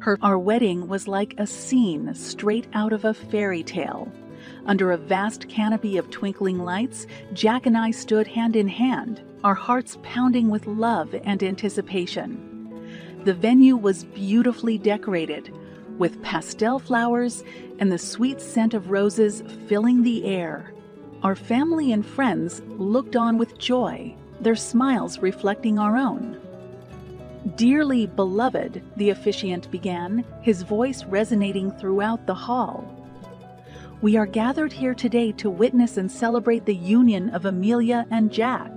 Our wedding was like a scene straight out of a fairy tale. Under a vast canopy of twinkling lights, Jack and I stood hand in hand, our hearts pounding with love and anticipation. The venue was beautifully decorated, with pastel flowers and the sweet scent of roses filling the air. Our family and friends looked on with joy, their smiles reflecting our own. "Dearly beloved," the officiant began, his voice resonating throughout the hall. "We are gathered here today to witness and celebrate the union of Amelia and Jack."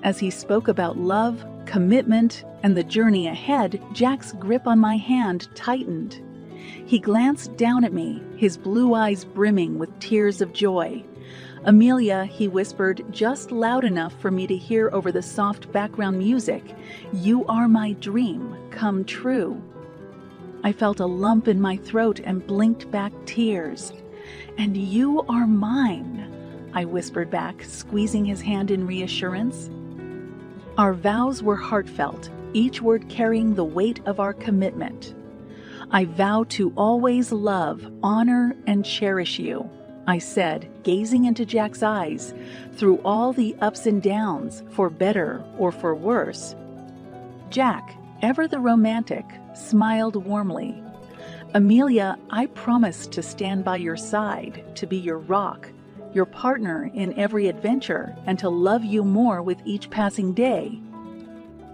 As he spoke about love, commitment, and the journey ahead, Jack's grip on my hand tightened. He glanced down at me, his blue eyes brimming with tears of joy. "Amelia," he whispered, just loud enough for me to hear over the soft background music, "you are my dream come true." I felt a lump in my throat and blinked back tears. "And you are mine," I whispered back, squeezing his hand in reassurance. Our vows were heartfelt, each word carrying the weight of our commitment. "I vow to always love, honor, and cherish you," I said, gazing into Jack's eyes, "through all the ups and downs, for better or for worse." Jack, ever the romantic, smiled warmly. "Amelia, I promise to stand by your side, to be your rock, your partner in every adventure, and to love you more with each passing day."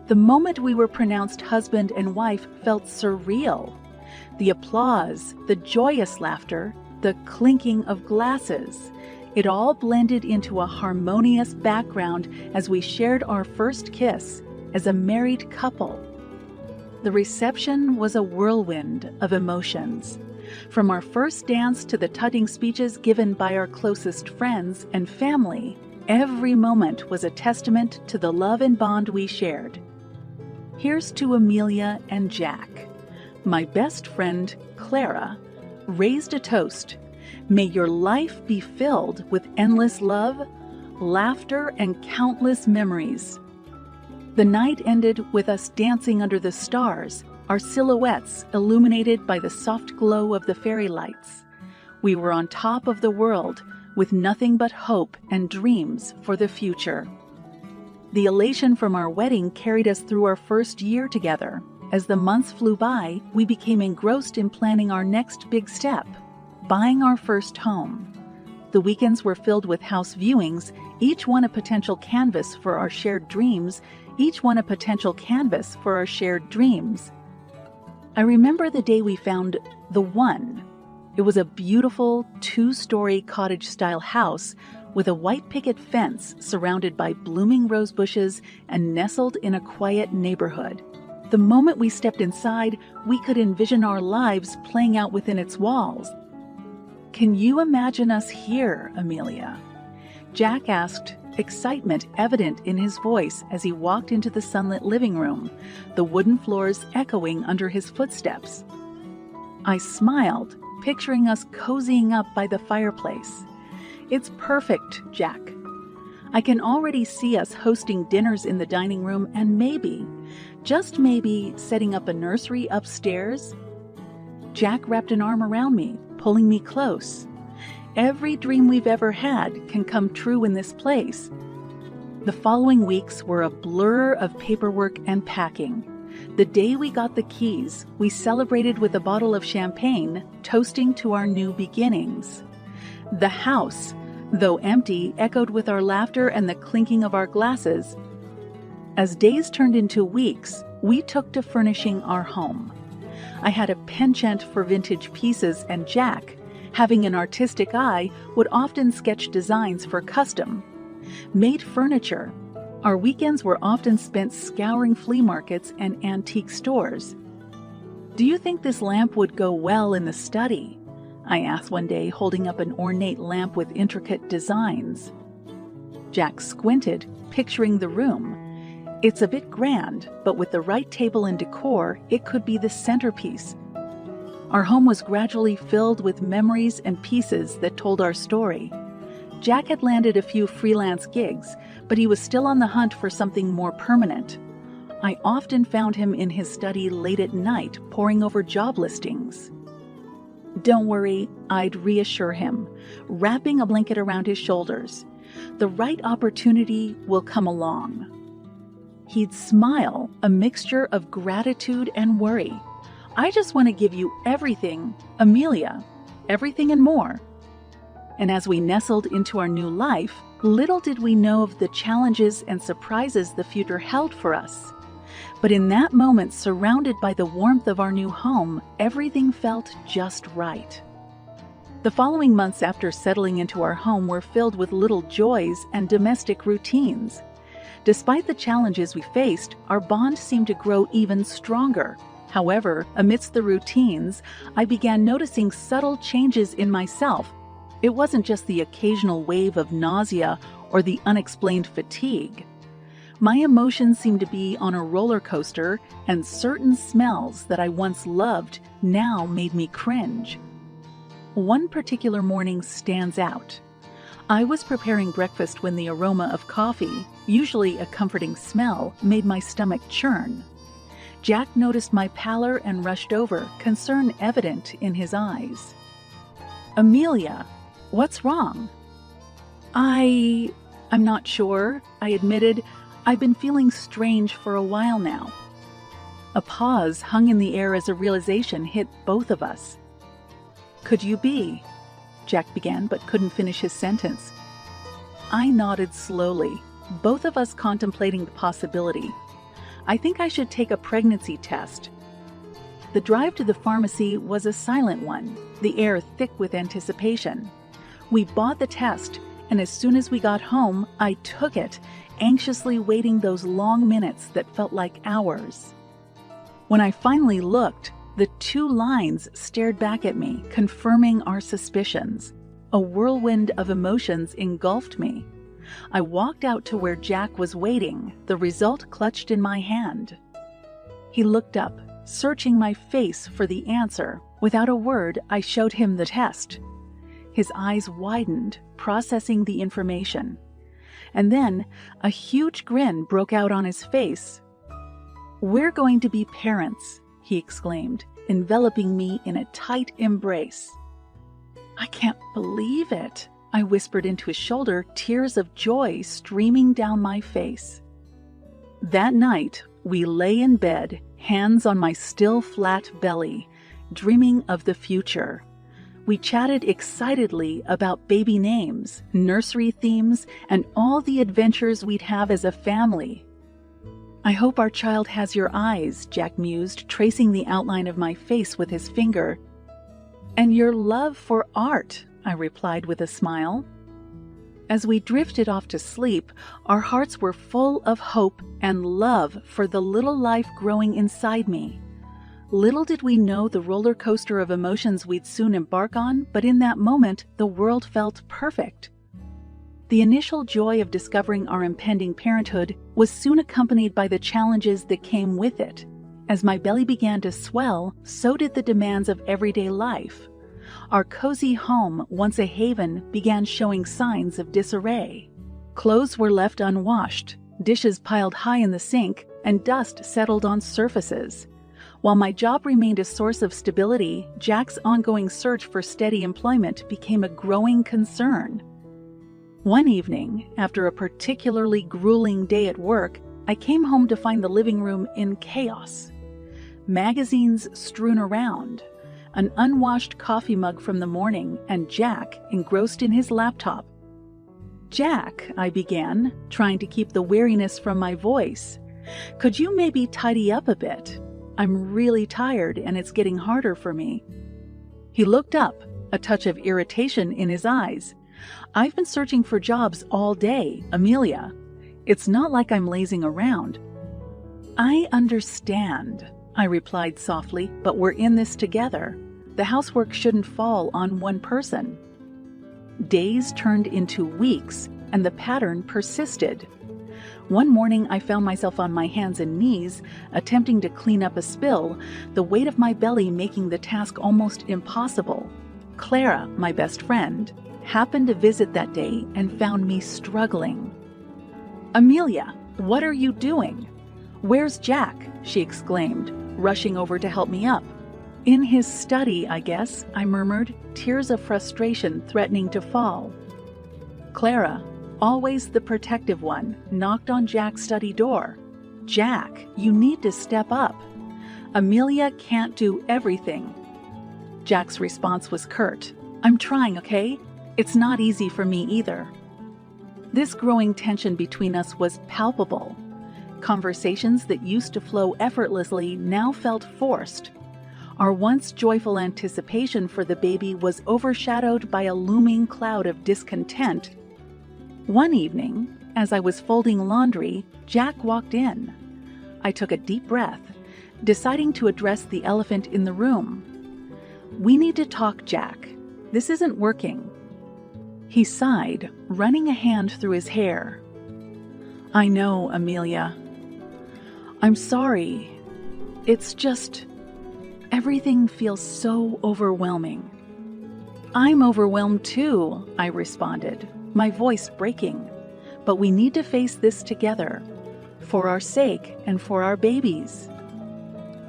The moment we were pronounced husband and wife felt surreal. The applause, the joyous laughter, the clinking of glasses, it all blended into a harmonious background as we shared our first kiss as a married couple. The reception was a whirlwind of emotions. From our first dance to the touching speeches given by our closest friends and family, every moment was a testament to the love and bond we shared. Here's to Amelia and Jack. My best friend, Clara, raised a toast. "May your life be filled with endless love, laughter, and countless memories." The night ended with us dancing under the stars, our silhouettes illuminated by the soft glow of the fairy lights. We were on top of the world, with nothing but hope and dreams for the future. The elation from our wedding carried us through our first year together. As the months flew by, we became engrossed in planning our next big step, buying our first home. The weekends were filled with house viewings, each one a potential canvas for our shared dreams, I remember the day we found the one. It was a beautiful 2-story cottage-style house with a white picket fence surrounded by blooming rose bushes and nestled in a quiet neighborhood. The moment we stepped inside, we could envision our lives playing out within its walls. "Can you imagine us here, Amelia?" Jack asked, excitement evident in his voice as he walked into the sunlit living room, the wooden floors echoing under his footsteps. I smiled, picturing us cozying up by the fireplace. "It's perfect, Jack. I can already see us hosting dinners in the dining room and maybe, just maybe, setting up a nursery upstairs." Jack wrapped an arm around me, pulling me close. "Every dream we've ever had can come true in this place." The following weeks were a blur of paperwork and packing. The day we got the keys, we celebrated with a bottle of champagne, toasting to our new beginnings. The house, though empty, echoed with our laughter and the clinking of our glasses. As days turned into weeks, we took to furnishing our home. I had a penchant for vintage pieces, and Jack, having an artistic eye, would often sketch designs for custom-made furniture. Our weekends were often spent scouring flea markets and antique stores. "Do you think this lamp would go well in the study?" I asked one day, holding up an ornate lamp with intricate designs. Jack squinted, picturing the room. "It's a bit grand, but with the right table and decor, it could be the centerpiece." Our home was gradually filled with memories and pieces that told our story. Jack had landed a few freelance gigs, but he was still on the hunt for something more permanent. I often found him in his study late at night, poring over job listings. "Don't worry," I'd reassure him, wrapping a blanket around his shoulders. "The right opportunity will come along." He'd smile, a mixture of gratitude and worry. "I just want to give you everything, Amelia, everything and more." And as we nestled into our new life, little did we know of the challenges and surprises the future held for us. But in that moment, surrounded by the warmth of our new home, everything felt just right. The following months after settling into our home were filled with little joys and domestic routines. Despite the challenges we faced, our bond seemed to grow even stronger. However, amidst the routines, I began noticing subtle changes in myself. It wasn't just the occasional wave of nausea or the unexplained fatigue. My emotions seemed to be on a roller coaster, and certain smells that I once loved now made me cringe. One particular morning stands out. I was preparing breakfast when the aroma of coffee, usually a comforting smell, made my stomach churn. Jack noticed my pallor and rushed over, concern evident in his eyes. "Amelia, what's wrong?" I'm not sure," I admitted. "I've been feeling strange for a while now." A pause hung in the air as a realization hit both of us. "Could you be?" Jack began, but couldn't finish his sentence. I nodded slowly, both of us contemplating the possibility. "I think I should take a pregnancy test." The drive to the pharmacy was a silent one, the air thick with anticipation. We bought the test, and as soon as we got home, I took it, anxiously waiting those long minutes that felt like hours. When I finally looked, the 2 lines stared back at me, confirming our suspicions. A whirlwind of emotions engulfed me. I walked out to where Jack was waiting, the result clutched in my hand. He looked up, searching my face for the answer. Without a word, I showed him the test. His eyes widened, processing the information. And then a huge grin broke out on his face. "We're going to be parents," he exclaimed, enveloping me in a tight embrace. "I can't believe it," I whispered into his shoulder, tears of joy streaming down my face. That night, we lay in bed, hands on my still flat belly, dreaming of the future. We chatted excitedly about baby names, nursery themes, and all the adventures we'd have as a family. "I hope our child has your eyes," Jack mused, tracing the outline of my face with his finger. "And your love for art," I replied with a smile. As we drifted off to sleep, our hearts were full of hope and love for the little life growing inside me. Little did we know the roller coaster of emotions we'd soon embark on, but in that moment, the world felt perfect. The initial joy of discovering our impending parenthood was soon accompanied by the challenges that came with it. As my belly began to swell, so did the demands of everyday life. Our cozy home, once a haven, began showing signs of disarray. Clothes were left unwashed, dishes piled high in the sink, and dust settled on surfaces. While my job remained a source of stability, Jack's ongoing search for steady employment became a growing concern. One evening, after a particularly grueling day at work, I came home to find the living room in chaos. Magazines strewn around, an unwashed coffee mug from the morning, and Jack engrossed in his laptop. "Jack," I began, trying to keep the weariness from my voice, "could you maybe tidy up a bit? I'm really tired and it's getting harder for me." He looked up, a touch of irritation in his eyes. "I've been searching for jobs all day, Amelia. It's not like I'm lazing around." "I understand," I replied softly, "but we're in this together. The housework shouldn't fall on one person." Days turned into weeks, and the pattern persisted. One morning, I found myself on my hands and knees, attempting to clean up a spill, the weight of my belly making the task almost impossible. Clara, my best friend, happened to visit that day and found me struggling. "Amelia, what are you doing? "Where's Jack?" she exclaimed, rushing over to help me up. "In his study, I guess," I murmured, tears of frustration threatening to fall. Clara, always the protective one, knocked on Jack's study door. "Jack, you need to step up. Amelia can't do everything." Jack's response was curt. "I'm trying, okay? It's not easy for me either." This growing tension between us was palpable. Conversations that used to flow effortlessly now felt forced. Our once joyful anticipation for the baby was overshadowed by a looming cloud of discontent. One evening, as I was folding laundry, Jack walked in. I took a deep breath, deciding to address the elephant in the room. "We need to talk, Jack. This isn't working." He sighed, running a hand through his hair. "I know, Amelia. I'm sorry. It's just, everything feels so overwhelming." "I'm overwhelmed too," I responded, my voice breaking. "But we need to face this together, for our sake and for our babies."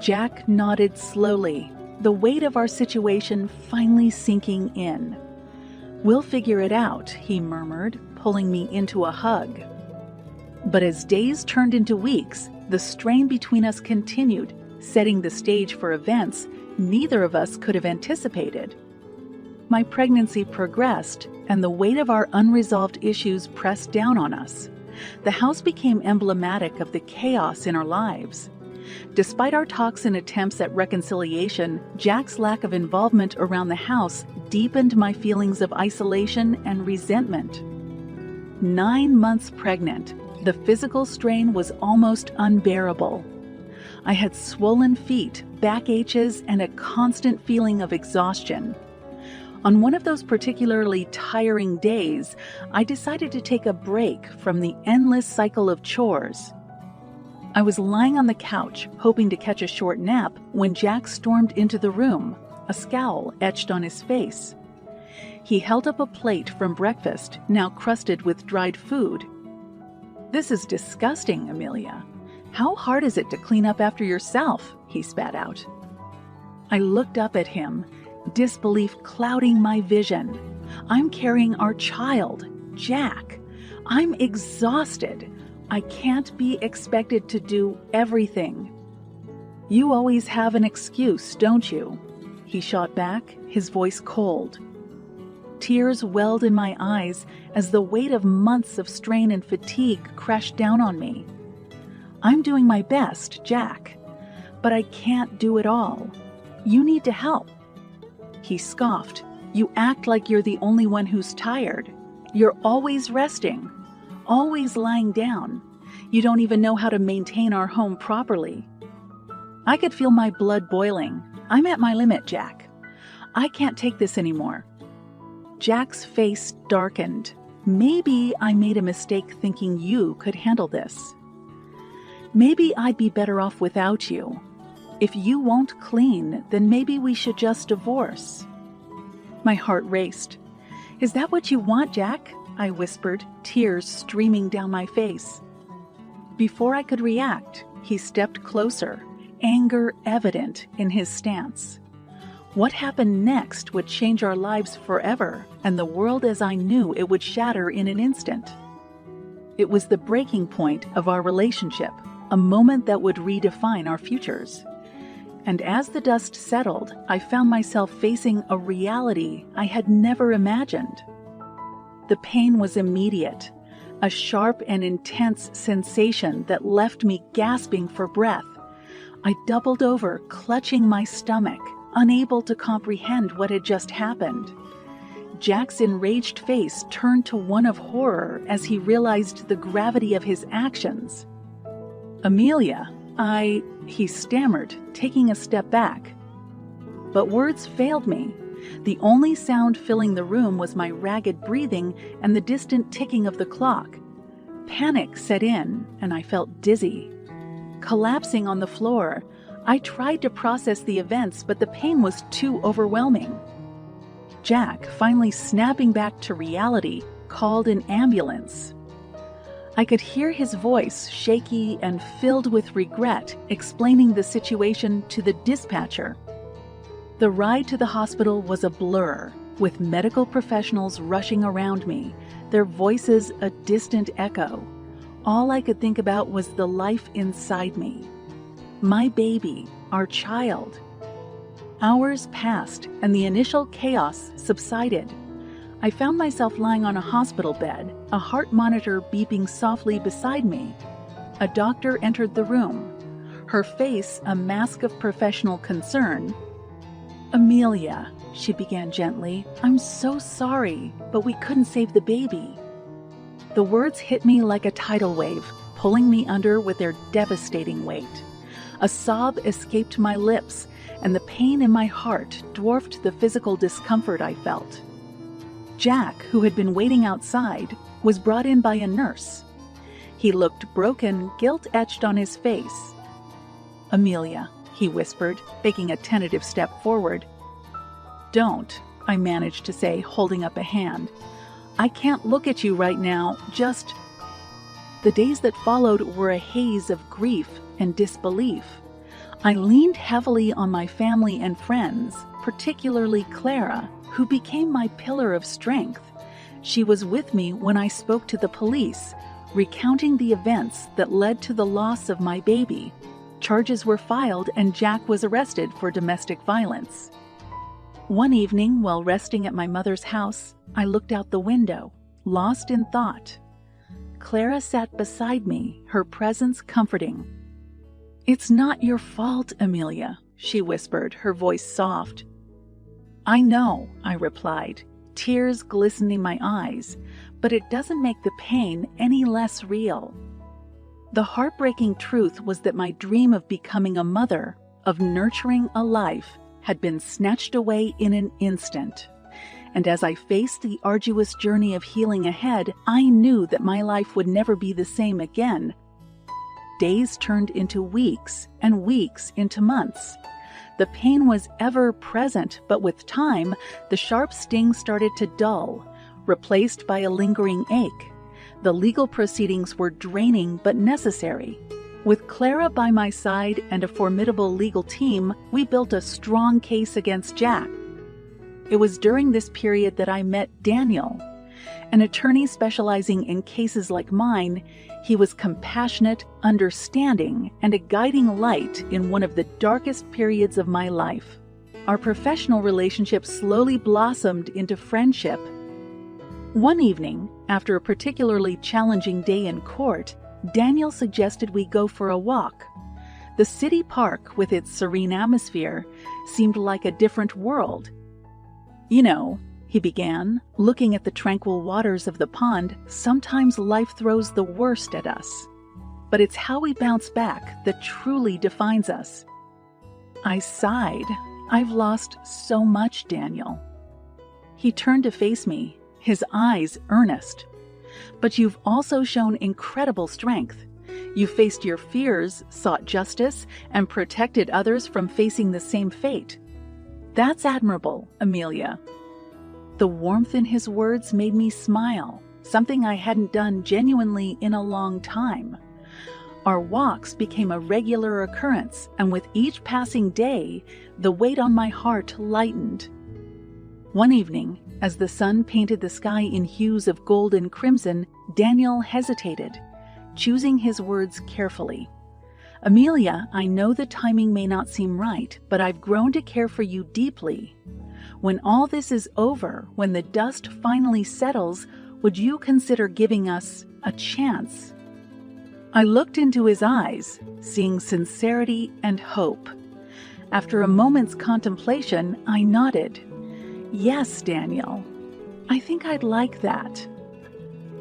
Jack nodded slowly, the weight of our situation finally sinking in. "We'll figure it out," he murmured, pulling me into a hug. But as days turned into weeks, the strain between us continued, setting the stage for events neither of us could have anticipated. My pregnancy progressed, and the weight of our unresolved issues pressed down on us. The house became emblematic of the chaos in our lives. Despite our talks and attempts at reconciliation, Jack's lack of involvement around the house deepened my feelings of isolation and resentment. 9 months pregnant, the physical strain was almost unbearable. I had swollen feet, backaches, and a constant feeling of exhaustion. On one of those particularly tiring days, I decided to take a break from the endless cycle of chores. I was lying on the couch, hoping to catch a short nap, when Jack stormed into the room, a scowl etched on his face. He held up a plate from breakfast, now crusted with dried food. "This is disgusting, Amelia. How hard is it to clean up after yourself?" he spat out. I looked up at him, disbelief clouding my vision. I'm carrying our child, Jack. I'm exhausted. I can't be expected to do everything. "You always have an excuse, don't you?" he shot back, his voice cold. Tears welled in my eyes as the weight of months of strain and fatigue crashed down on me. "I'm doing my best, Jack, but I can't do it all. You need to help." He scoffed. "You act like you're the only one who's tired. You're always resting, always lying down. You don't even know how to maintain our home properly." I could feel my blood boiling. "I'm at my limit, Jack. I can't take this anymore." Jack's face darkened. "Maybe I made a mistake thinking you could handle this. Maybe I'd be better off without you. If you won't clean, then maybe we should just divorce." My heart raced. "Is that what you want, Jack?" I whispered, tears streaming down my face. Before I could react, he stepped closer, anger evident in his stance. What happened next would change our lives forever, and the world as I knew it would shatter in an instant. It was the breaking point of our relationship, a moment that would redefine our futures. And as the dust settled, I found myself facing a reality I had never imagined. The pain was immediate, a sharp and intense sensation that left me gasping for breath. I doubled over, clutching my stomach, unable to comprehend what had just happened. Jack's enraged face turned to one of horror as he realized the gravity of his actions. "Amelia, he stammered, taking a step back. But words failed me. The only sound filling the room was my ragged breathing and the distant ticking of the clock. Panic set in, and I felt dizzy. Collapsing on the floor, I tried to process the events, but the pain was too overwhelming. Jack, finally snapping back to reality, called an ambulance. I could hear his voice, shaky and filled with regret, explaining the situation to the dispatcher. The ride to the hospital was a blur, with medical professionals rushing around me, their voices a distant echo. All I could think about was the life inside me. My baby, our child. Hours passed, and the initial chaos subsided. I found myself lying on a hospital bed, a heart monitor beeping softly beside me. A doctor entered the room, her face a mask of professional concern. "Amelia," she began gently, "I'm so sorry, but we couldn't save the baby." The words hit me like a tidal wave, pulling me under with their devastating weight. A sob escaped my lips, and the pain in my heart dwarfed the physical discomfort I felt. Jack, who had been waiting outside, was brought in by a nurse. He looked broken, guilt etched on his face. "Amelia," he whispered, taking a tentative step forward. "Don't," I managed to say, holding up a hand. "I can't look at you right now, just—" The days that followed were a haze of grief and disbelief. I leaned heavily on my family and friends, particularly Clara, who became my pillar of strength. She was with me when I spoke to the police, recounting the events that led to the loss of my baby. Charges were filed and Jack was arrested for domestic violence. One evening, while resting at my mother's house, I looked out the window, lost in thought. Clara sat beside me, her presence comforting. "It's not your fault, Amelia," she whispered, her voice soft. "I know," I replied, tears glistening my eyes, "but it doesn't make the pain any less real." The heartbreaking truth was that my dream of becoming a mother, of nurturing a life, had been snatched away in an instant. And as I faced the arduous journey of healing ahead, I knew that my life would never be the same again. Days turned into weeks, and weeks into months. The pain was ever present, but with time, the sharp sting started to dull, replaced by a lingering ache. The legal proceedings were draining but necessary. With Clara by my side and a formidable legal team, we built a strong case against Jack. It was during this period that I met Daniel. An attorney specializing in cases like mine, he was compassionate, understanding, and a guiding light in one of the darkest periods of my life. Our professional relationship slowly blossomed into friendship. One evening, after a particularly challenging day in court, Daniel suggested we go for a walk. The city park, with its serene atmosphere, seemed like a different world. "You know," he began, looking at the tranquil waters of the pond, "sometimes life throws the worst at us. But it's how we bounce back that truly defines us." I sighed. "I've lost so much, Daniel." He turned to face me, his eyes earnest. "But you've also shown incredible strength. You faced your fears, sought justice, and protected others from facing the same fate. That's admirable, Amelia." The warmth in his words made me smile, something I hadn't done genuinely in a long time. Our walks became a regular occurrence, and with each passing day, the weight on my heart lightened. One evening, as the sun painted the sky in hues of gold and crimson, Daniel hesitated, choosing his words carefully. "Amelia, I know the timing may not seem right, but I've grown to care for you deeply. When all this is over, when the dust finally settles, would you consider giving us a chance?" I looked into his eyes, seeing sincerity and hope. After a moment's contemplation, I nodded. "Yes, Daniel. I think I'd like that."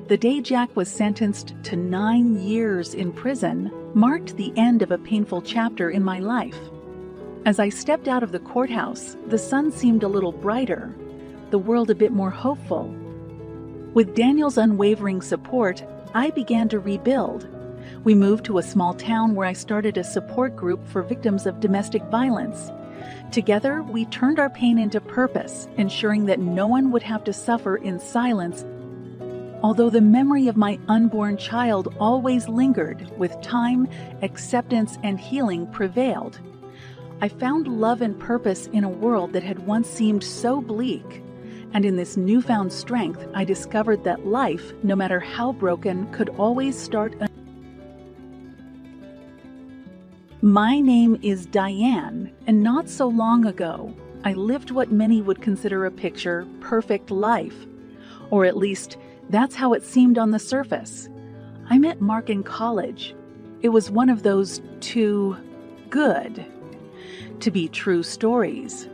The day Jack was sentenced to 9 years in prison marked the end of a painful chapter in my life. As I stepped out of the courthouse, the sun seemed a little brighter, the world a bit more hopeful. With Daniel's unwavering support, I began to rebuild. We moved to a small town where I started a support group for victims of domestic violence. Together, we turned our pain into purpose, ensuring that no one would have to suffer in silence. although the memory of my unborn child always lingered. With time, acceptance and healing prevailed. I found love and purpose in a world that had once seemed so bleak. And in this newfound strength, I discovered that life, no matter how broken, could always start anew. My name is Diane, and not so long ago, I lived what many would consider a picture-perfect life. Or at least, that's how it seemed on the surface. I met Mark in college. It was one of those too good to be true stories.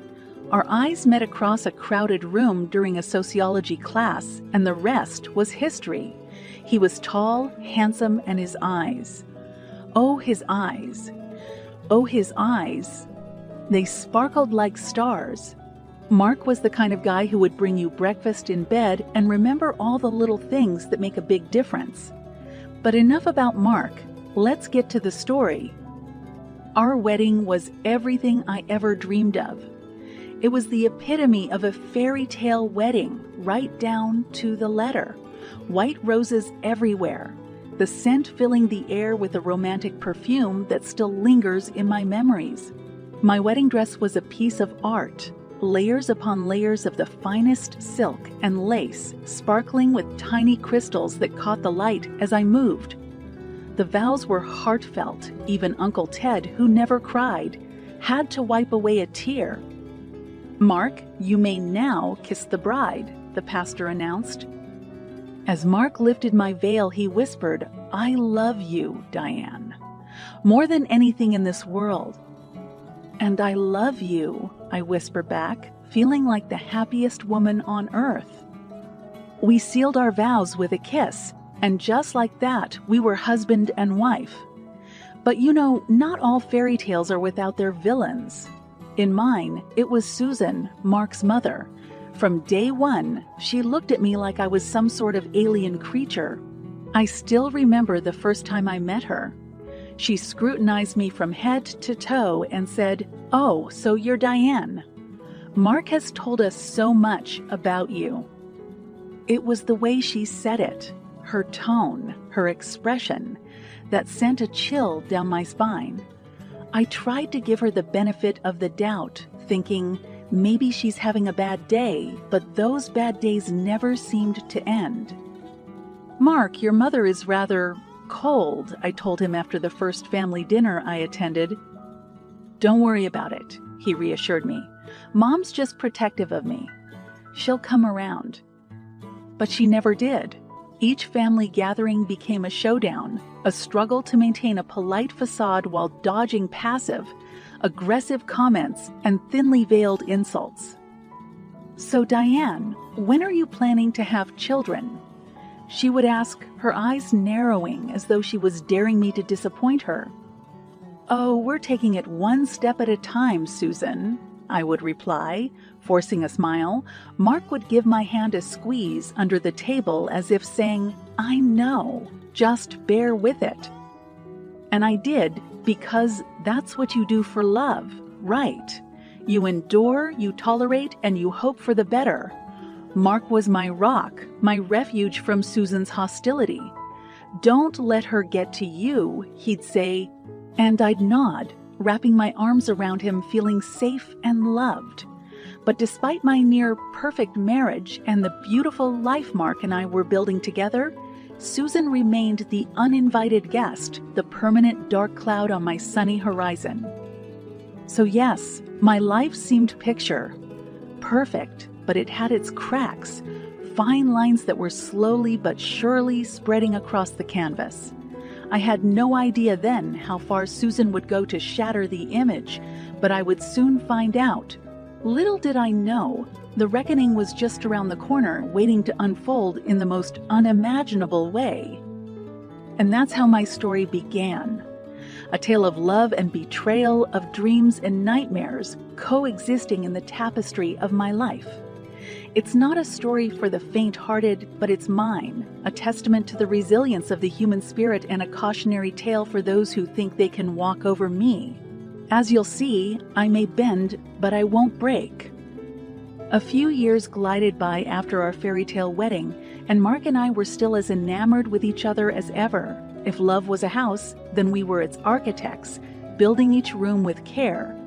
Our eyes met across a crowded room during a sociology class, and the rest was history. He was tall, handsome, and his eyes. Oh, his eyes. Oh, his eyes. They sparkled like stars. Mark was the kind of guy who would bring you breakfast in bed and remember all the little things that make a big difference. But enough about Mark. Let's get to the story. Our wedding was everything I ever dreamed of. It was the epitome of a fairy tale wedding, right down to the letter. White roses everywhere, the scent filling the air with a romantic perfume that still lingers in my memories. My wedding dress was a piece of art, layers upon layers of the finest silk and lace, sparkling with tiny crystals that caught the light as I moved. The vows were heartfelt. Even Uncle Ted, who never cried, had to wipe away a tear. "Mark, you may now kiss the bride," the pastor announced. As Mark lifted my veil, he whispered, "I love you, Diane, more than anything in this world." "And I love you," I whispered back, feeling like the happiest woman on earth. We sealed our vows with a kiss, and just like that, we were husband and wife. But you know, not all fairy tales are without their villains. In mine, it was Susan, Mark's mother. From day one, she looked at me like I was some sort of alien creature. I still remember the first time I met her. She scrutinized me from head to toe and said, "Oh, so you're Diane. Mark has told us so much about you." It was the way she said it, her tone, her expression, that sent a chill down my spine. I tried to give her the benefit of the doubt, thinking, maybe she's having a bad day, but those bad days never seemed to end. "Mark, your mother is rather cold," I told him after the first family dinner I attended. "Don't worry about it," he reassured me. "Mom's just protective of me. She'll come around." But she never did. Each family gathering became a showdown, a struggle to maintain a polite facade while dodging passive, aggressive comments and thinly veiled insults. "So Diane, when are you planning to have children?" She would ask, her eyes narrowing as though she was daring me to disappoint her. "Oh, we're taking it one step at a time, Susan," I would reply, forcing a smile. Mark would give my hand a squeeze under the table as if saying, "I know, just bear with it." And I did, because that's what you do for love, right? You endure, you tolerate, and you hope for the better. Mark was my rock, my refuge from Susan's hostility. "Don't let her get to you," he'd say, and I'd nod, wrapping my arms around him, feeling safe and loved. But despite my near-perfect marriage and the beautiful life Mark and I were building together, Susan remained the uninvited guest, the permanent dark cloud on my sunny horizon. So yes, my life seemed picture perfect, but it had its cracks, fine lines that were slowly but surely spreading across the canvas. I had no idea then how far Susan would go to shatter the image, but I would soon find out. Little did I know, the reckoning was just around the corner, waiting to unfold in the most unimaginable way. And that's how my story began. A tale of love and betrayal, of dreams and nightmares coexisting in the tapestry of my life. It's not a story for the faint-hearted, but it's mine, a testament to the resilience of the human spirit and a cautionary tale for those who think they can walk over me. As you'll see, I may bend, but I won't break. A few years glided by after our fairy tale wedding, and Mark and I were still as enamored with each other as ever. If love was a house, then we were its architects, building each room with care,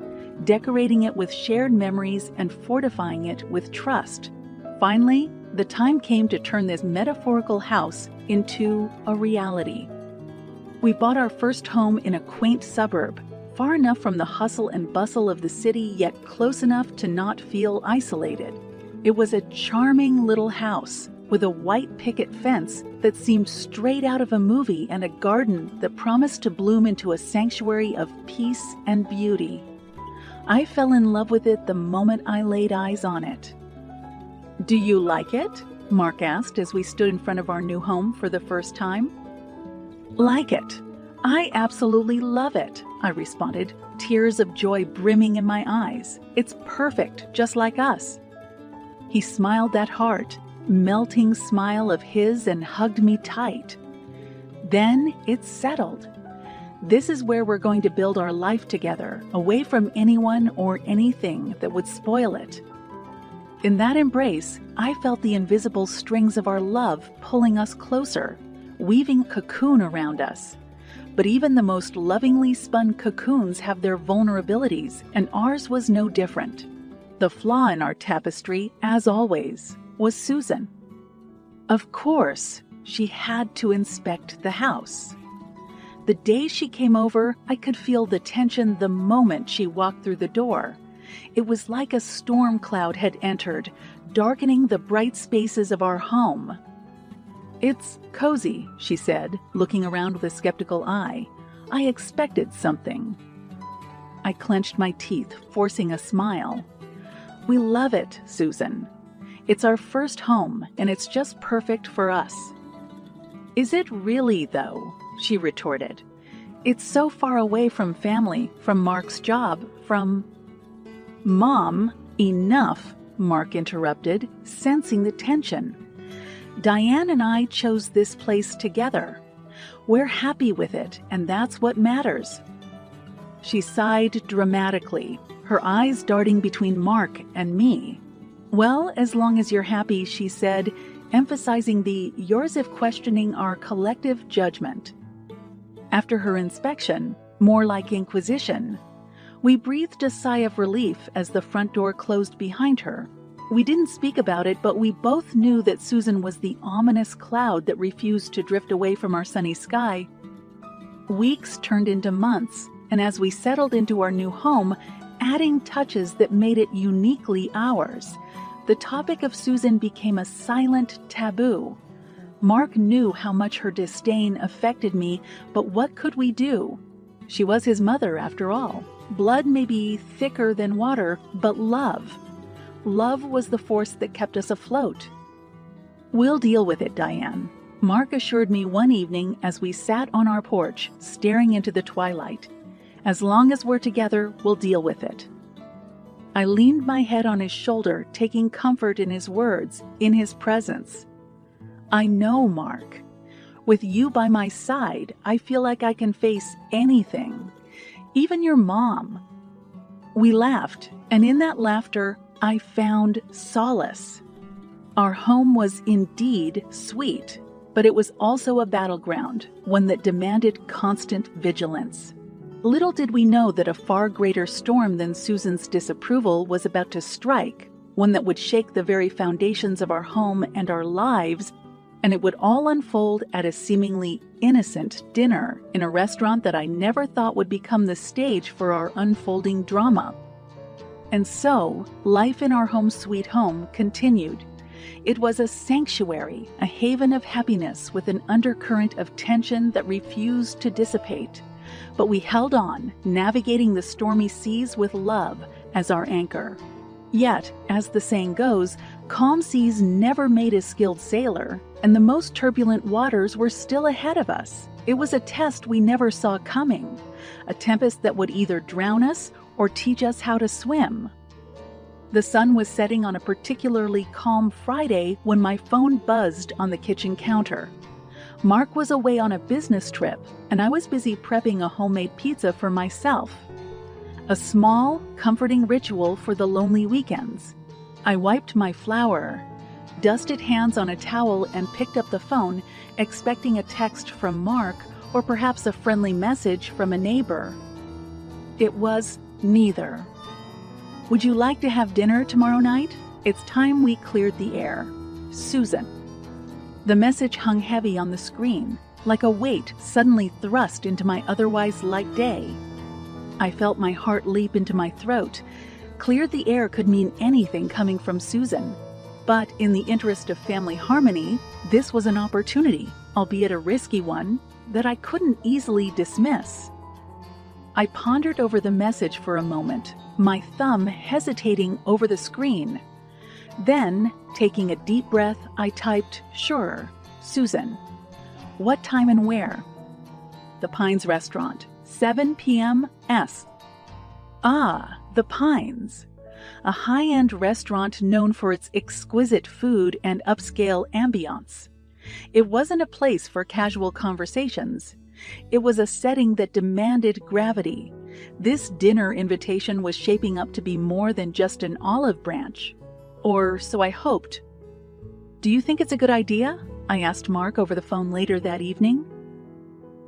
decorating it with shared memories and fortifying it with trust. Finally, the time came to turn this metaphorical house into a reality. We bought our first home in a quaint suburb, far enough from the hustle and bustle of the city, yet close enough to not feel isolated. It was a charming little house with a white picket fence that seemed straight out of a movie and a garden that promised to bloom into a sanctuary of peace and beauty. I fell in love with it the moment I laid eyes on it. "Do you like it?" Mark asked as we stood in front of our new home for the first time. "Like it? I absolutely love it," I responded, tears of joy brimming in my eyes. "It's perfect, just like us." He smiled that heart, melting smile of his, and hugged me tight. "Then it's settled. This is where we're going to build our life together, away from anyone or anything that would spoil it." In that embrace, I felt the invisible strings of our love pulling us closer, weaving a cocoon around us. But even the most lovingly spun cocoons have their vulnerabilities, and ours was no different. The flaw in our tapestry, as always, was Susan. Of course, she had to inspect the house. The day she came over, I could feel the tension the moment she walked through the door. It was like a storm cloud had entered, darkening the bright spaces of our home. "It's cozy," she said, looking around with a skeptical eye. "I expected something." I clenched my teeth, forcing a smile. "We love it, Susan. It's our first home, and it's just perfect for us." "Is it really, though?" she retorted. "It's so far away from family, from Mark's job, from—" "Mom, enough," Mark interrupted, sensing the tension. "Diane and I chose this place together. We're happy with it, and that's what matters." She sighed dramatically, her eyes darting between Mark and me. "Well, as long as you're happy," she said, emphasizing the "yours if questioning our collective judgment." After her inspection, more like inquisition, we breathed a sigh of relief as the front door closed behind her. We didn't speak about it, but we both knew that Susan was the ominous cloud that refused to drift away from our sunny sky. Weeks turned into months, and as we settled into our new home, adding touches that made it uniquely ours, the topic of Susan became a silent taboo. Mark knew how much her disdain affected me, but what could we do? She was his mother, after all. Blood may be thicker than water, but love was the force that kept us afloat. "We'll deal with it, Diane," Mark assured me one evening as we sat on our porch, staring into the twilight. "As long as we're together, we'll deal with it." I leaned my head on his shoulder, taking comfort in his words, in his presence. "I know, Mark. With you by my side, I feel like I can face anything. Even your mom." We laughed, and in that laughter, I found solace. Our home was indeed sweet, but it was also a battleground, one that demanded constant vigilance. Little did we know that a far greater storm than Susan's disapproval was about to strike, one that would shake the very foundations of our home and our lives, and it would all unfold at a seemingly innocent dinner in a restaurant that I never thought would become the stage for our unfolding drama. And so, life in our home sweet home continued. It was a sanctuary, a haven of happiness with an undercurrent of tension that refused to dissipate. But we held on, navigating the stormy seas with love as our anchor. Yet, as the saying goes, calm seas never made a skilled sailor, and the most turbulent waters were still ahead of us. It was a test we never saw coming, a tempest that would either drown us or teach us how to swim. The sun was setting on a particularly calm Friday when my phone buzzed on the kitchen counter. Mark was away on a business trip, and I was busy prepping a homemade pizza for myself. A small, comforting ritual for the lonely weekends. I wiped my flour, dusted hands on a towel, and picked up the phone, expecting a text from Mark or perhaps a friendly message from a neighbor. It was neither. "Would you like to have dinner tomorrow night? It's time we cleared the air. Susan." The message hung heavy on the screen, like a weight suddenly thrust into my otherwise light day. I felt my heart leap into my throat. Cleared the air could mean anything coming from Susan. But in the interest of family harmony, this was an opportunity, albeit a risky one, that I couldn't easily dismiss. I pondered over the message for a moment, my thumb hesitating over the screen. Then, taking a deep breath, I typed, "Sure, Susan." "What time and where?" "The Pines Restaurant, 7 p.m. S." Ah, the Pines. A high-end restaurant known for its exquisite food and upscale ambiance. It wasn't a place for casual conversations. It was a setting that demanded gravity. This dinner invitation was shaping up to be more than just an olive branch. Or so I hoped. "Do you think it's a good idea?" I asked Mark over the phone later that evening.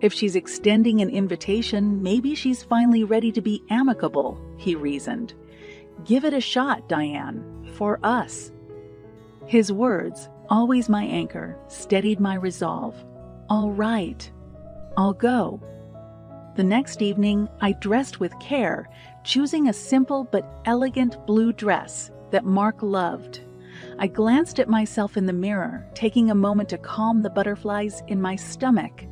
"If she's extending an invitation, maybe she's finally ready to be amicable," he reasoned. "Give it a shot, Diane. For us." His words, always my anchor, steadied my resolve. All right. I'll go. The next evening, I dressed with care, choosing a simple but elegant blue dress that Mark loved. I glanced at myself in the mirror, taking a moment to calm the butterflies in my stomach.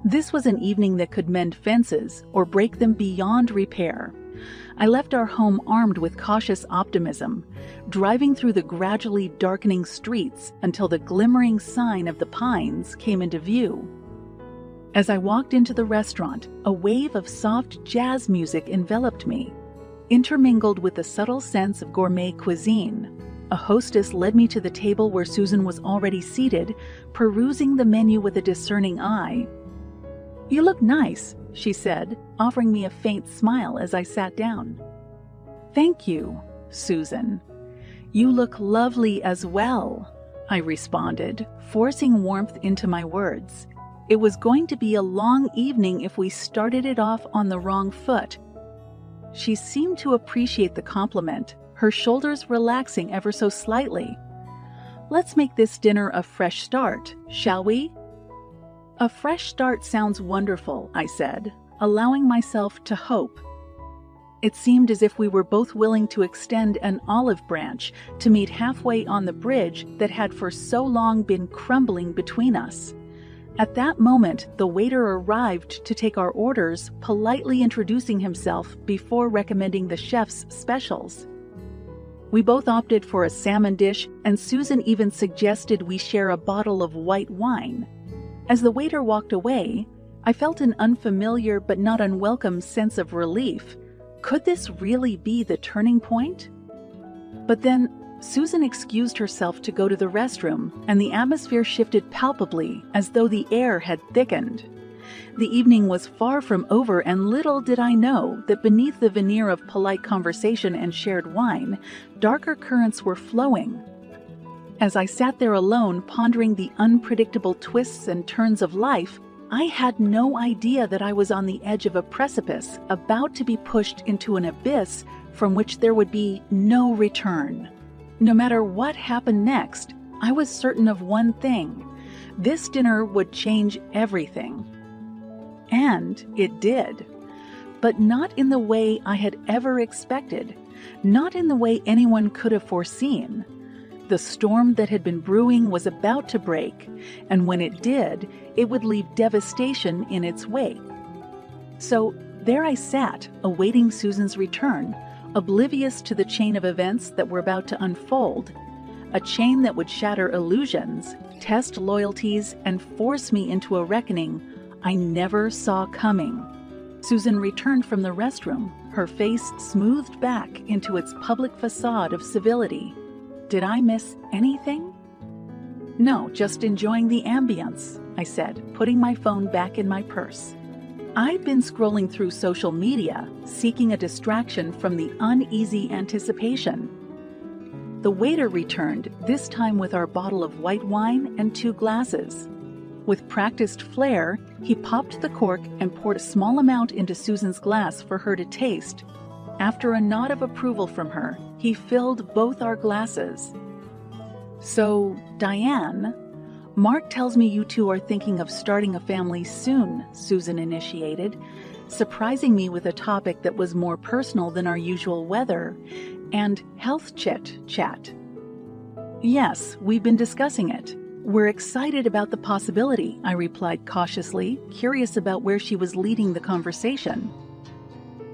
This was an evening that could mend fences or break them beyond repair. I left our home armed with cautious optimism, driving through the gradually darkening streets until the glimmering sign of the Pines came into view. As I walked into the restaurant, a wave of soft jazz music enveloped me, intermingled with the subtle sense of gourmet cuisine. A hostess led me to the table where Susan was already seated, perusing the menu with a discerning eye. "You look nice," she said, offering me a faint smile as I sat down. "Thank you, Susan. You look lovely as well," I responded, forcing warmth into my words. It was going to be a long evening if we started it off on the wrong foot. She seemed to appreciate the compliment, her shoulders relaxing ever so slightly. "Let's make this dinner a fresh start, shall we?" "A fresh start sounds wonderful," I said, allowing myself to hope. It seemed as if we were both willing to extend an olive branch to meet halfway on the bridge that had for so long been crumbling between us. At that moment, the waiter arrived to take our orders, politely introducing himself before recommending the chef's specials. We both opted for a salmon dish, and Susan even suggested we share a bottle of white wine. As the waiter walked away, I felt an unfamiliar but not unwelcome sense of relief. Could this really be the turning point? But then, Susan excused herself to go to the restroom, and the atmosphere shifted palpably as though the air had thickened. The evening was far from over, and little did I know that beneath the veneer of polite conversation and shared wine, darker currents were flowing. As I sat there alone, pondering the unpredictable twists and turns of life, I had no idea that I was on the edge of a precipice, about to be pushed into an abyss from which there would be no return. No matter what happened next, I was certain of one thing: this dinner would change everything. And it did. But not in the way I had ever expected, not in the way anyone could have foreseen. The storm that had been brewing was about to break, and when it did, it would leave devastation in its wake. So there I sat, awaiting Susan's return, oblivious to the chain of events that were about to unfold, a chain that would shatter illusions, test loyalties, and force me into a reckoning I never saw coming. Susan returned from the restroom, her face smoothed back into its public facade of civility. Did I miss anything? "No, just enjoying the ambience," I said, putting my phone back in my purse. I'd been scrolling through social media, seeking a distraction from the uneasy anticipation. The waiter returned, this time with our bottle of white wine and 2 glasses. With practiced flair, he popped the cork and poured a small amount into Susan's glass for her to taste. After a nod of approval from her, he filled both our glasses. "So, Diane, Mark tells me you two are thinking of starting a family soon," Susan initiated, surprising me with a topic that was more personal than our usual weather and health chat. "Yes, we've been discussing it. We're excited about the possibility," I replied cautiously, curious about where she was leading the conversation.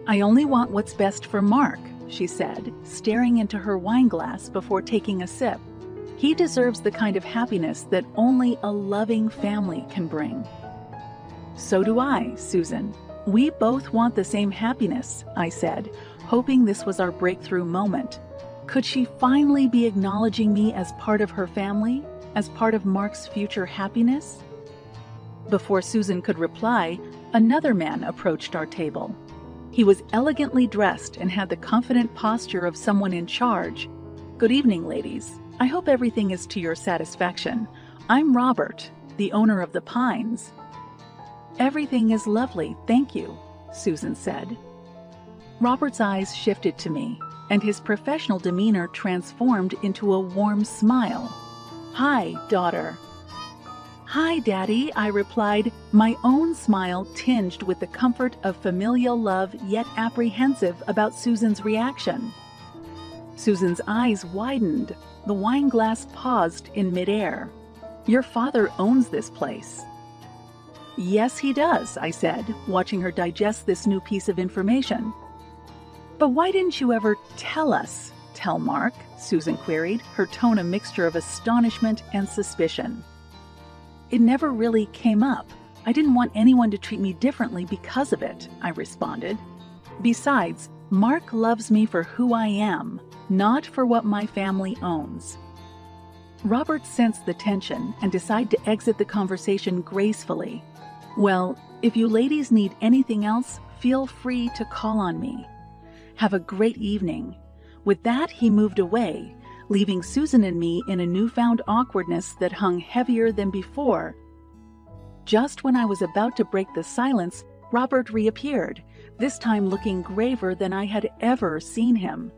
"I only want what's best for Mark," she said, staring into her wine glass before taking a sip. "He deserves the kind of happiness that only a loving family can bring." "So do I, Susan. We both want the same happiness," I said, hoping this was our breakthrough moment. Could she finally be acknowledging me as part of her family, as part of Mark's future happiness? Before Susan could reply, another man approached our table. He was elegantly dressed and had the confident posture of someone in charge. "Good evening, ladies. I hope everything is to your satisfaction. I'm Robert, the owner of the Pines." "Everything is lovely, thank you," Susan said. Robert's eyes shifted to me, and his professional demeanor transformed into a warm smile. "Hi, daughter." "Hi, Daddy," I replied, my own smile tinged with the comfort of familial love yet apprehensive about Susan's reaction. Susan's eyes widened. The wine glass paused in midair. "Your father owns this place." "Yes, he does," I said, watching her digest this new piece of information. "But why didn't you ever tell Mark?" Susan queried, her tone a mixture of astonishment and suspicion. "It never really came up. I didn't want anyone to treat me differently because of it," I responded. "Besides, Mark loves me for who I am, not for what my family owns." Robert sensed the tension and decided to exit the conversation gracefully. "Well, if you ladies need anything else, feel free to call on me. Have a great evening." With that, he moved away, leaving Susan and me in a newfound awkwardness that hung heavier than before. Just when I was about to break the silence, Robert reappeared, this time looking graver than I had ever seen him.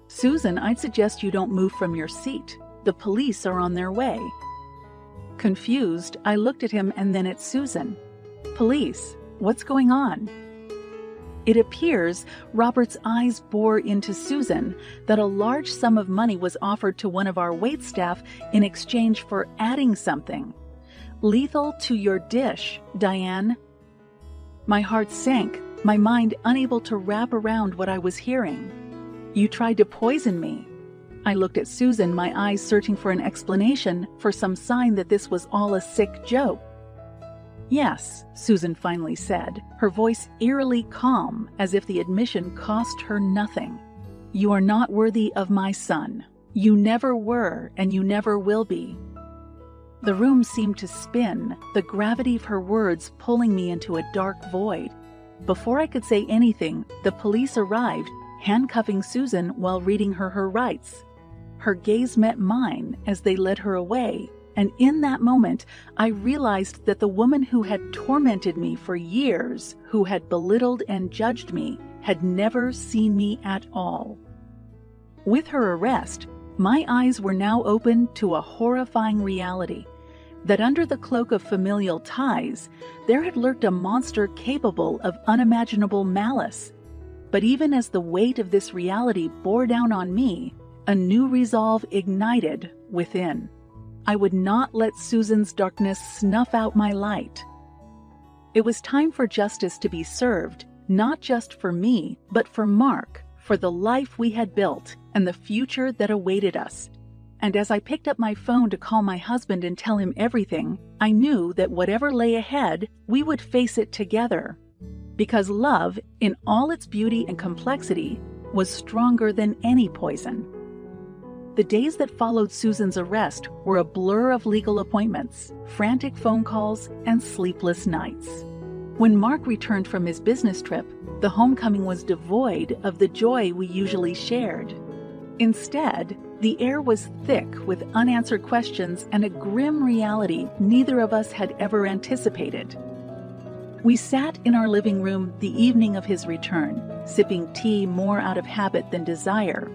"Susan, I'd suggest you don't move from your seat. The police are on their way." Confused, I looked at him and then at Susan. "Police? What's going on?" It appears Robert's eyes bore into Susan that a large sum of money was offered to one of our waitstaff in exchange for adding something. "Lethal to your dish, Diane." My heart sank, my mind unable to wrap around what I was hearing. "You tried to poison me." I looked at Susan, my eyes searching for an explanation, for some sign that this was all a sick joke. "Yes," Susan finally said, her voice eerily calm, as if the admission cost her nothing. "You are not worthy of my son. You never were, and you never will be." The room seemed to spin, the gravity of her words pulling me into a dark void. Before I could say anything, the police arrived, handcuffing Susan while reading her rights. Her gaze met mine as they led her away, and in that moment, I realized that the woman who had tormented me for years, who had belittled and judged me, had never seen me at all. With her arrest, my eyes were now open to a horrifying reality, that under the cloak of familial ties, there had lurked a monster capable of unimaginable malice. But even as the weight of this reality bore down on me, a new resolve ignited within. I would not let Susan's darkness snuff out my light. It was time for justice to be served, not just for me, but for Mark, for the life we had built and the future that awaited us. And as I picked up my phone to call my husband and tell him everything, I knew that whatever lay ahead, we would face it together. Because love, in all its beauty and complexity, was stronger than any poison. The days that followed Susan's arrest were a blur of legal appointments, frantic phone calls, and sleepless nights. When Mark returned from his business trip, the homecoming was devoid of the joy we usually shared. Instead, the air was thick with unanswered questions and a grim reality neither of us had ever anticipated. We sat in our living room the evening of his return, sipping tea more out of habit than desire.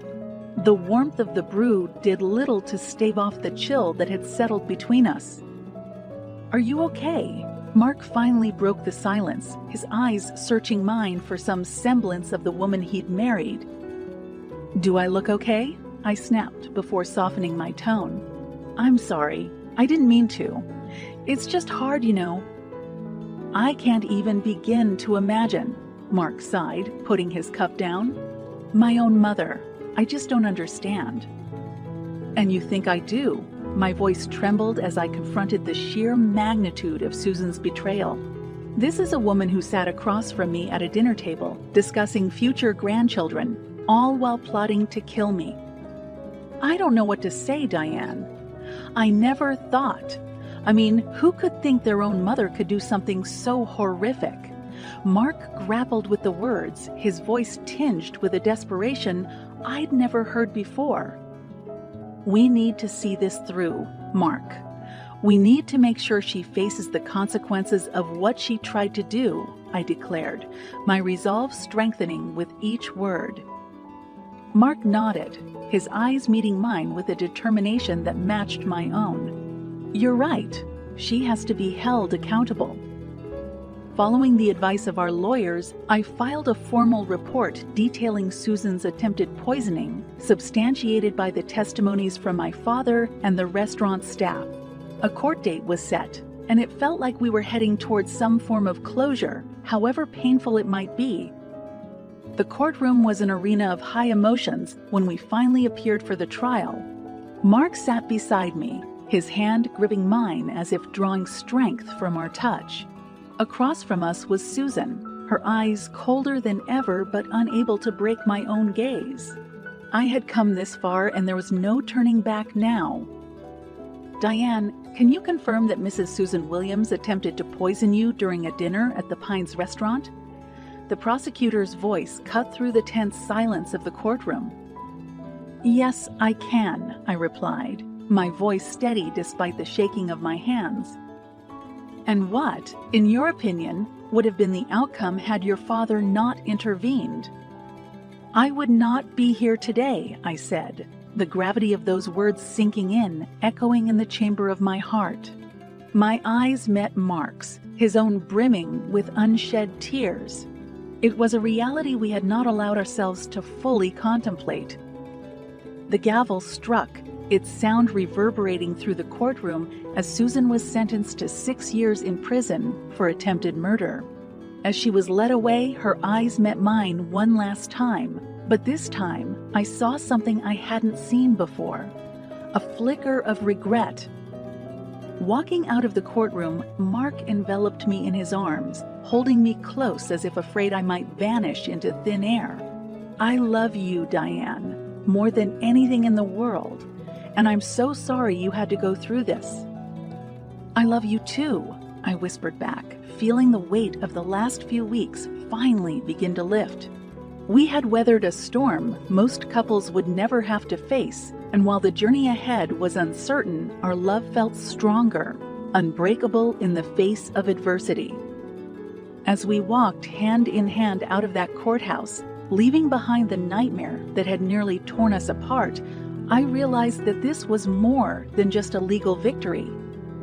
The warmth of the brew did little to stave off the chill that had settled between us. "Are you okay?" Mark finally broke the silence, his eyes searching mine for some semblance of the woman he'd married. "Do I look okay?" I snapped before softening my tone. "I'm sorry. I didn't mean to. It's just hard, you know." "I can't even begin to imagine," Mark sighed, putting his cup down. "My own mother. I just don't understand." "And you think I do?" My voice trembled as I confronted the sheer magnitude of Susan's betrayal. This is a woman who sat across from me at a dinner table, discussing future grandchildren, all while plotting to kill me. "I don't know what to say, Diane. I never thought. I mean, who could think their own mother could do something so horrific?" Mark grappled with the words, his voice tinged with a desperation I'd never heard before. "We need to see this through, Mark. We need to make sure she faces the consequences of what she tried to do," I declared, my resolve strengthening with each word. Mark nodded, his eyes meeting mine with a determination that matched my own. "You're right. She has to be held accountable." Following the advice of our lawyers, I filed a formal report detailing Susan's attempted poisoning, substantiated by the testimonies from my father and the restaurant staff. A court date was set, and it felt like we were heading towards some form of closure, however painful it might be. The courtroom was an arena of high emotions when we finally appeared for the trial. Mark sat beside me, his hand gripping mine as if drawing strength from our touch. Across from us was Susan, her eyes colder than ever but unable to break my own gaze. I had come this far and there was no turning back now. "Diane, can you confirm that Mrs. Susan Williams attempted to poison you during a dinner at the Pines restaurant?" The prosecutor's voice cut through the tense silence of the courtroom. "Yes, I can," I replied, my voice steady despite the shaking of my hands. "And what, in your opinion, would have been the outcome had your father not intervened?" "I would not be here today," I said, the gravity of those words sinking in, echoing in the chamber of my heart. My eyes met Mark's, his own brimming with unshed tears. It was a reality we had not allowed ourselves to fully contemplate. The gavel struck, its sound reverberating through the courtroom as Susan was sentenced to 6 years in prison for attempted murder. As she was led away, her eyes met mine one last time, but this time I saw something I hadn't seen before, a flicker of regret. Walking out of the courtroom, Mark enveloped me in his arms, holding me close as if afraid I might vanish into thin air. "I love you, Diane, more than anything in the world. And I'm so sorry you had to go through this." "I love you too," I whispered back, feeling the weight of the last few weeks finally begin to lift. We had weathered a storm most couples would never have to face, and while the journey ahead was uncertain, our love felt stronger, unbreakable in the face of adversity. As we walked hand in hand out of that courthouse, leaving behind the nightmare that had nearly torn us apart, I realized that this was more than just a legal victory.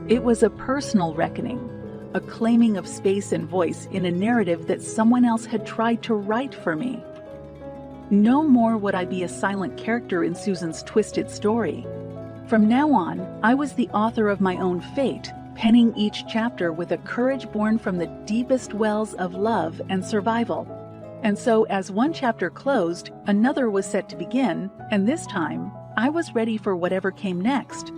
It was a personal reckoning, a claiming of space and voice in a narrative that someone else had tried to write for me. No more would I be a silent character in Susan's twisted story. From now on, I was the author of my own fate, penning each chapter with a courage born from the deepest wells of love and survival. And so, as one chapter closed, another was set to begin, and this time, I was ready for whatever came next.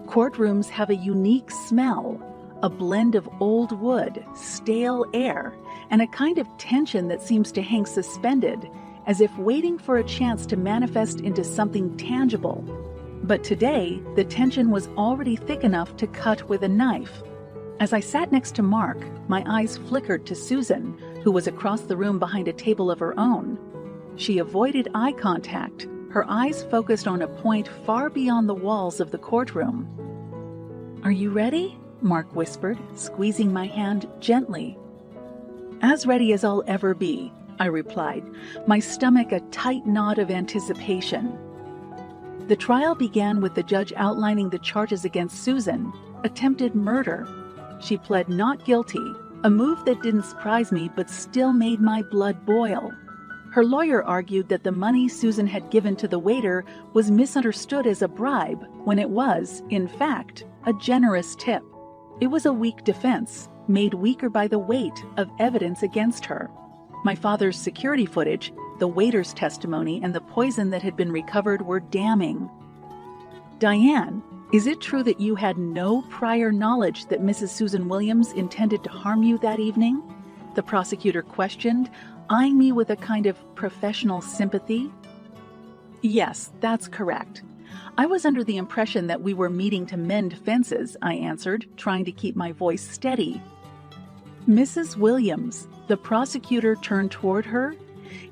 Courtrooms have a unique smell, a blend of old wood, stale air, and a kind of tension that seems to hang suspended, as if waiting for a chance to manifest into something tangible. But today, the tension was already thick enough to cut with a knife. As I sat next to Mark, my eyes flickered to Susan, who was across the room behind a table of her own. She avoided eye contact, her eyes focused on a point far beyond the walls of the courtroom. "Are you ready?" Mark whispered, squeezing my hand gently. "As ready as I'll ever be," I replied, my stomach a tight knot of anticipation. The trial began with the judge outlining the charges against Susan: attempted murder. She pled not guilty, a move that didn't surprise me but still made my blood boil. Her lawyer argued that the money Susan had given to the waiter was misunderstood as a bribe when it was, in fact, a generous tip. It was a weak defense, made weaker by the weight of evidence against her. My father's security footage, the waiter's testimony, and the poison that had been recovered were damning. "Diane, is it true that you had no prior knowledge that Mrs. Susan Williams intended to harm you that evening?" the prosecutor questioned, eyeing me with a kind of professional sympathy. "Yes, that's correct. I was under the impression that we were meeting to mend fences," I answered, trying to keep my voice steady. "Mrs. Williams," the prosecutor turned toward her,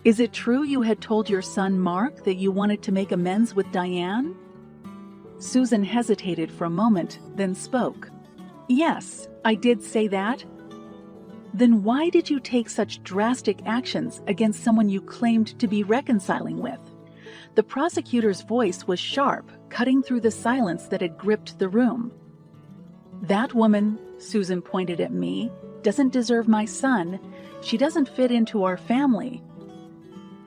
"is it true you had told your son Mark that you wanted to make amends with Diane?" Susan hesitated for a moment, then spoke. "Yes, I did say that." "Then why did you take such drastic actions against someone you claimed to be reconciling with?" The prosecutor's voice was sharp, cutting through the silence that had gripped the room. "That woman," Susan pointed at me, "doesn't deserve my son. She doesn't fit into our family."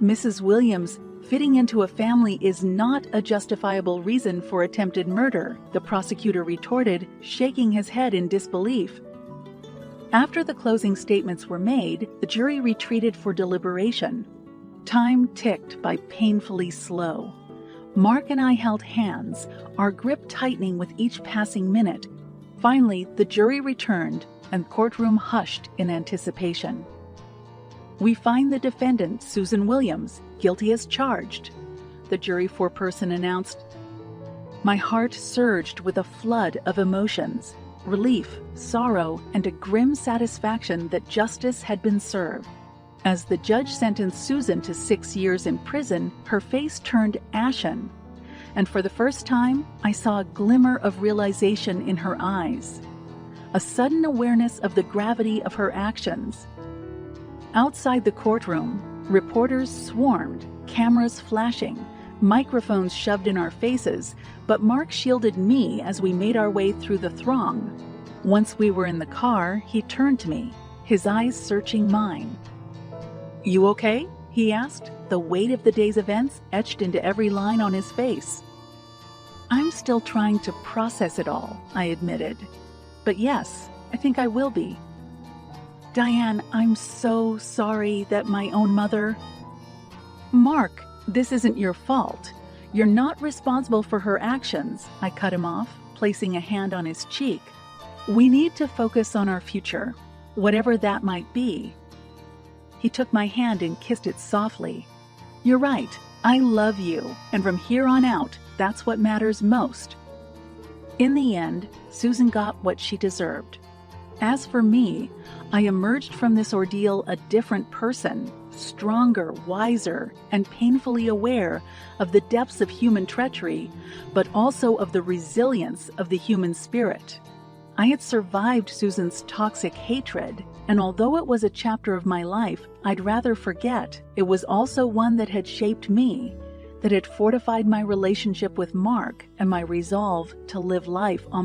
"Mrs. Williams, fitting into a family is not a justifiable reason for attempted murder," the prosecutor retorted, shaking his head in disbelief. After the closing statements were made, the jury retreated for deliberation. Time ticked by painfully slow. Mark and I held hands, our grip tightening with each passing minute. Finally, the jury returned, and the courtroom hushed in anticipation. "We find the defendant, Susan Williams, guilty as charged," the jury foreperson announced. My heart surged with a flood of emotions: relief, sorrow, and a grim satisfaction that justice had been served. As the judge sentenced Susan to 6 years in prison, her face turned ashen, and for the first time, I saw a glimmer of realization in her eyes, a sudden awareness of the gravity of her actions. Outside the courtroom, reporters swarmed, cameras flashing, microphones shoved in our faces, but Mark shielded me as we made our way through the throng. Once we were in the car, he turned to me, his eyes searching mine. "You okay?" he asked, the weight of the day's events etched into every line on his face. "I'm still trying to process it all," I admitted. "But yes, I think I will be." "Diane, I'm so sorry that my own mother—" "Mark, this isn't your fault. You're not responsible for her actions," I cut him off, placing a hand on his cheek. "We need to focus on our future, whatever that might be." He took my hand and kissed it softly. "You're right, I love you, and from here on out, that's what matters most." In the end, Susan got what she deserved. As for me, I emerged from this ordeal a different person, stronger, wiser, and painfully aware of the depths of human treachery, but also of the resilience of the human spirit. I had survived Susan's toxic hatred, and although it was a chapter of my life I'd rather forget, it was also one that had shaped me, that had fortified my relationship with Mark and my resolve to live life on my